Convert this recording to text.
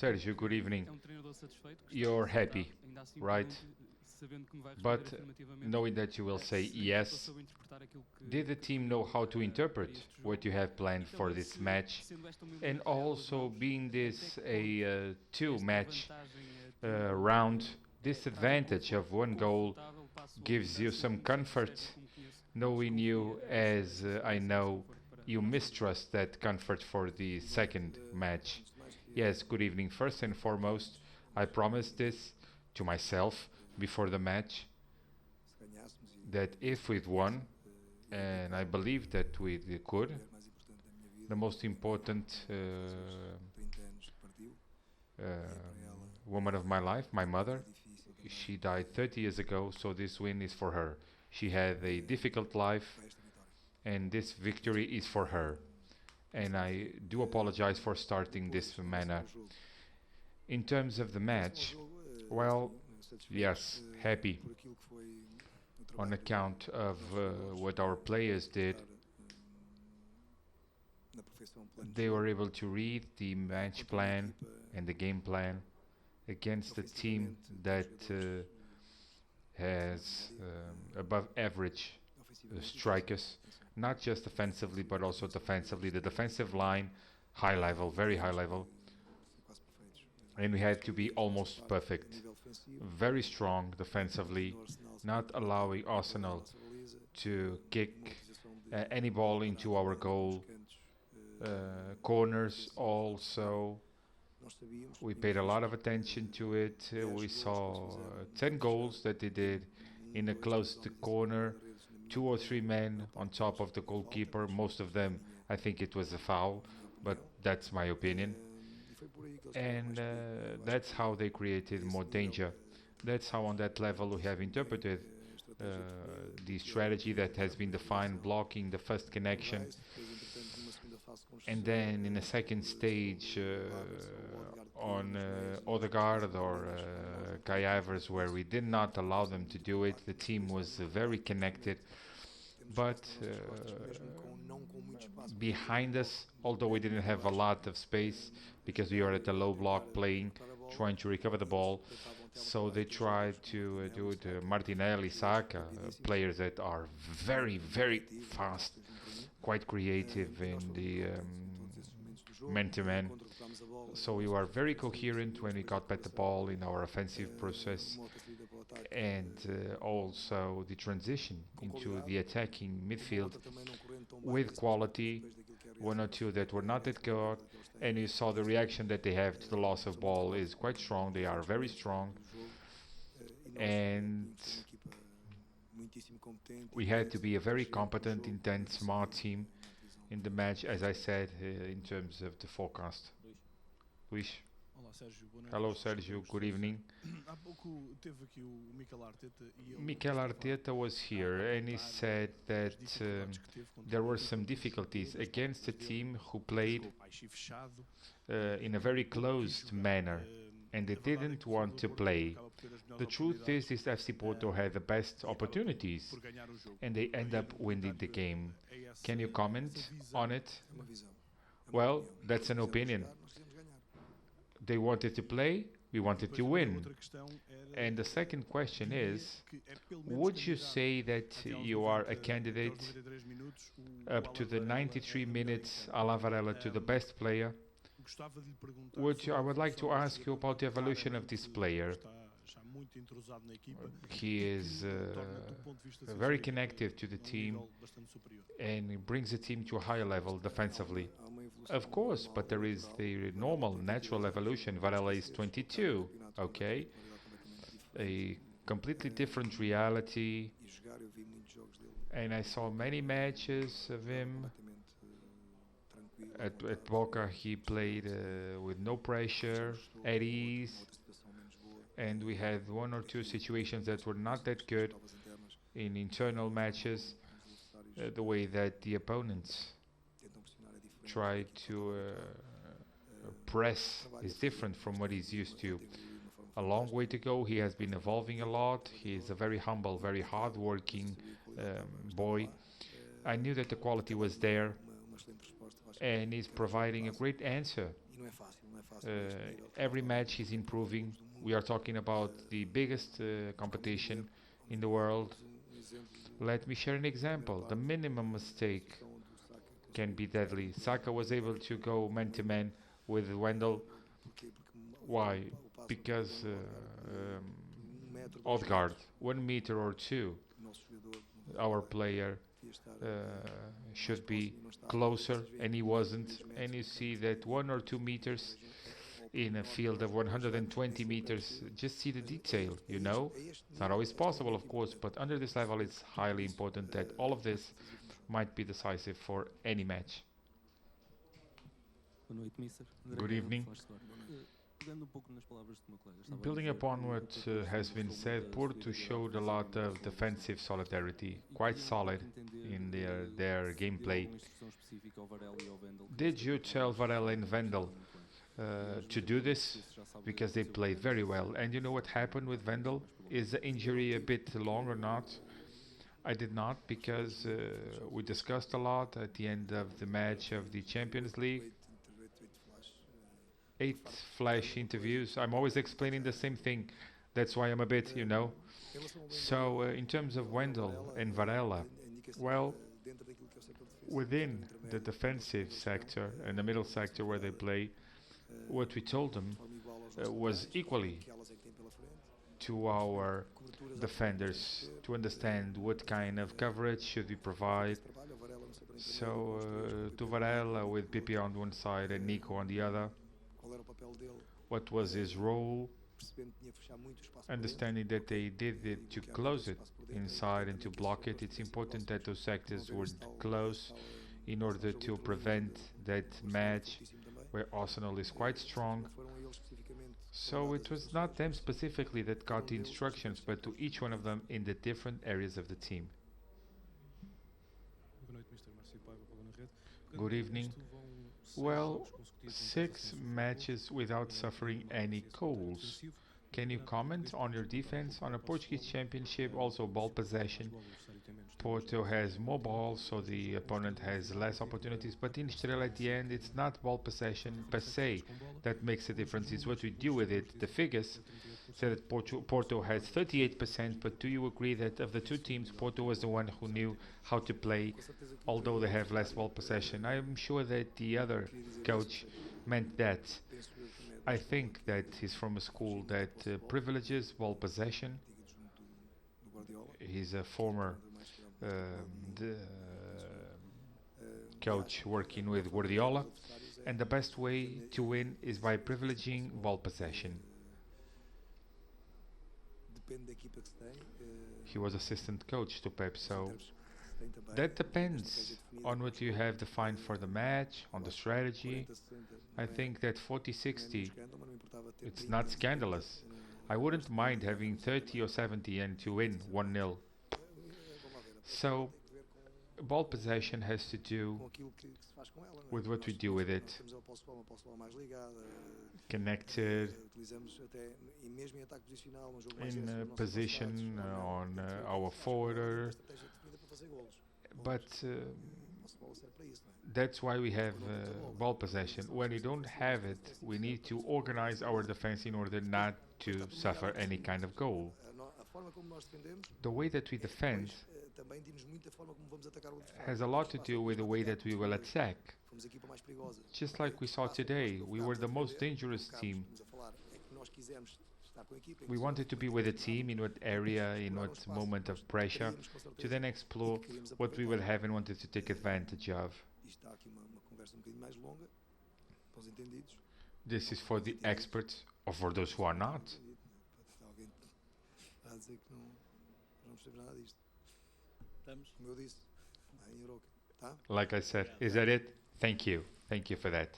Sérgio, good evening. You're happy, right? But knowing that you will say yes, did the team know how to interpret what you have planned for this match? And also, being this a two-match round, this advantage of one goal gives you some comfort, knowing you as I know you mistrust that comfort for the second match. Yes, good evening. First and foremost, I promised this to myself before the match that if we'd won, and I believe that we could, the most important uh, woman of my life, my mother, she died 30 years ago, so this win is for her. She had a difficult life, and this victory is for her. And I do apologize for starting this manner. In terms of the match, well, yes, happy on account of what our players did. They were able to read the match plan and the game plan against a team that has above average strikers, not just offensively but also defensively. The defensive line, high level, very high level, and we had to be almost perfect. Very strong defensively, not allowing Arsenal to kick any ball into our goal. Corners also, we paid a lot of attention to it. We saw 10 goals that they did in a closed corner, two or three men on top of the goalkeeper. Most of them, I think it was a foul, but that's my opinion. And that's how they created more danger. That's how, on that level, we have interpreted uh, the strategy that has been defined, blocking the first connection, and then in a second stage on Odegaard or Kai Havertz, where we did not allow them to do it. The team was very connected, but behind us, although we didn't have a lot of space because we were at a low block playing, trying to recover the ball. So they tried to do it. Martinelli, Saka, players that are very, very fast, quite creative in the man-to-man. So we were very coherent when we got back the ball in our offensive process, and also the transition into the attacking midfield with quality. One or two that were not that good, and you saw the reaction that they have to the loss of ball is quite strong. They are very strong, and we had to be a very competent, intense, smart team in the match, as I said, in terms of the forecast. Luís. Hello, Sérgio. Good evening. Mikel Arteta was here and he said that there were some difficulties against a team who played in a very closed manner and they didn't want to play. The truth is FC Porto had the best opportunities and they end up winning the game. Can you comment on it? Well, that's an opinion. They wanted to play, we wanted to win. And the second question is, would you say that you are a candidate up to the 93 minutes Alan Varela to the best player? I would like to ask you about the evolution of this player. He is very connected to the team and he brings the team to a higher level defensively. Of course, but there is the normal, natural evolution. Varela is 22, okay? A completely different reality. And I saw many matches of him. At Boca, he played with no pressure, at ease. And we had one or two situations that were not that good in internal matches. The way that the opponents try to press is different from what he's used to. A long way to go. He has been evolving a lot. He is a very humble, very hard-working boy. I knew that the quality was there, and he's providing a great answer Every match is improving. We are talking about the biggest competition in the world. Let me share an example. The minimum mistake can be deadly. Saka was able to go man-to-man with Wendell. Why? Because Odegaard, 1 meter or two, our player should be closer, and he wasn't. And you see that 1 or 2 meters in a field of 120 meters, just see the detail, you know? It's not always possible, of course, but under this level it's highly important that all of this might be decisive for any match. Good evening. Building upon what has been said, Porto showed a lot of defensive solidarity, quite solid in their gameplay. Did you tell Varela and Wendel to do this? Because they played very well. And you know what happened with Wendel? Is the injury a bit long or not? I did not, because we discussed a lot at the end of the match of the Champions League. 8 flash interviews. I'm always explaining the same thing. That's why I'm a bit, you know. So in terms of Wendel and Varela, well, within the defensive sector and the middle sector where they play, what we told them was equally to our defenders to understand what kind of coverage should we provide. So to Varela with Pipi on one side and Nico on the other, what was his role, understanding that they did it to close it inside and to block it. It's important that those sectors were close in order to prevent that match where Arsenal is quite strong. So it was not them specifically that got the instructions, but to each one of them in the different areas of the team. Good evening. Well, 6 matches without suffering any goals. Can you comment on your defense on a Portuguese championship? Also ball possession. Porto has more balls, so the opponent has less opportunities, but in Estrela at the end it's not ball possession per se that makes a difference, it's what we do with it. The figures say that Porto has 38%, but do you agree that of the two teams Porto was the one who knew how to play, although they have less ball possession? I'm sure that the other coach meant that. I think that he's from a school that privileges ball possession. He's a former coach working with Guardiola, and the best way to win is by privileging ball possession. He was assistant coach to Pep, so that depends on what you have defined for the match, on the strategy. I think that 40-60, it's not scandalous. I wouldn't mind having 30 or 70 and to win 1-0. So, ball possession has to do with what we do with it. Connected, in position on our forwarder. But that's why we have ball possession. When we don't have it, we need to organize our defense in order not to suffer any kind of goal. The way that we defend has a lot to do with the way that we will attack. Just like we saw today, we were the most dangerous team. We wanted to be with the team in what area, in what moment of pressure, to then explore what we will have and wanted to take advantage of. This is for the experts or for those who are not. Like I said, is that it? Thank you. Thank you for that.